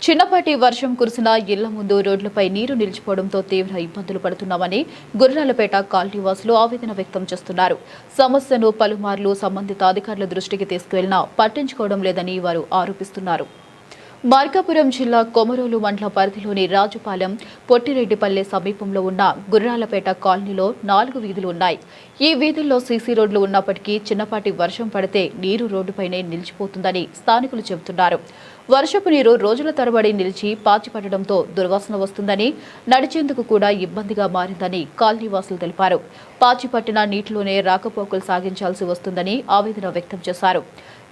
చిన్నపాటి వర్షం కురిసిన ఇళ్ల ముందు రోడ్లపై నీరు నిలిచిపోవడంతో తీవ్ర ఇబ్బందులు పడుతున్నామని గుర్రాలపేట కాలనీవాసులు ఆవేదన వ్యక్తం చేస్తున్నారు. సమస్యను పలుమార్లు సంబంధిత అధికారుల దృష్టికి తీసుకువెళ్లినా పట్టించుకోవడం లేదని వారు ఆరోపిస్తున్నారు. మార్కాపురం జిల్లా కొమరోలు మండల పరిధిలోని రాజుపాలెం, పొట్టిరెడ్డిపల్లె సమీపంలో ఉన్న గుర్రాలపేట కాలనీలో 4 వీధులు ఉన్నాయి. ఈ వీధుల్లో సీసీ రోడ్లు ఉన్నప్పటికీ చిన్నపాటి వర్షం పడితే నీరు రోడ్డుపైనే నిలిచిపోతుందని స్థానికులు చెబుతున్నారు. వర్షపు నీరు రోజుల తరబడి నిలిచి పాచిపట్టడంతో దుర్వాసన వస్తుందని, నడిచేందుకు కూడా ఇబ్బందిగా మారిందని కాలనీవాసులు తెలిపారు. పాచిపట్టిన నీటిలోనే రాకపోకలు సాగించాల్సి వస్తుందని ఆవేదన వ్యక్తం చేశారు.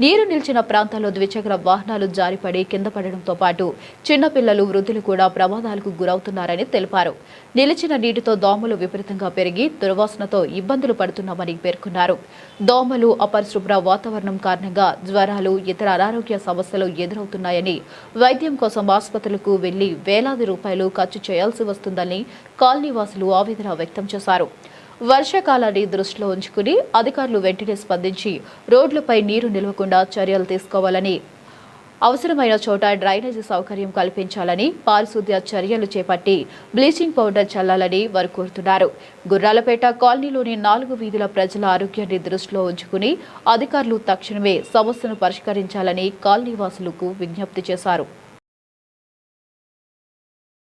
నీరు నిలిచిన ప్రాంతాల్లో ద్విచక్ర వాహనాలు జారిపడి కింద పడడంతో పాటు చిన్నపిల్లలు, వృద్ధులు కూడా ప్రమాదాలకు గురవుతున్నారని తెలిపారు. నిలిచిన నీటితో దోమలు విపరీతంగా పెరిగి దుర్వాసనతో ఇబ్బందులు పడుతున్నామని పేర్కొన్నారు. దోమలు, అపరిశుభ్ర వాతావరణం కారణంగా జ్వరాలు, ఇతర అనారోగ్య సమస్యలు ఎదురవుతున్నాయని, వైద్యం కోసం ఆసుపత్రులకు వెళ్లి వేలాది రూపాయలు ఖర్చు చేయాల్సి వస్తుందని కాలనీవాసులు ఆవేదన వ్యక్తం చేశారు. వర్షాకాలాన్ని దృష్టిలో ఉంచుకుని అధికారులు వెంటనే స్పందించి రోడ్లపై నీరు నిలవకుండా చర్యలు తీసుకోవాలని, అవసరమైన చోట డ్రైనేజీ సౌకర్యం కల్పించాలని, పారిశుద్ధ్య చర్యలు చేపట్టి బ్లీచింగ్ పౌడర్ చల్లాలని వారు కోరుతున్నారు. గుర్రాలపేట కాలనీలోని 4 వీధుల ప్రజల ఆరోగ్యాన్ని దృష్టిలో ఉంచుకుని అధికారులు తక్షణమే సమస్యను పరిష్కరించాలని కాలనీవాసులకు విజ్ఞప్తి చేశారు.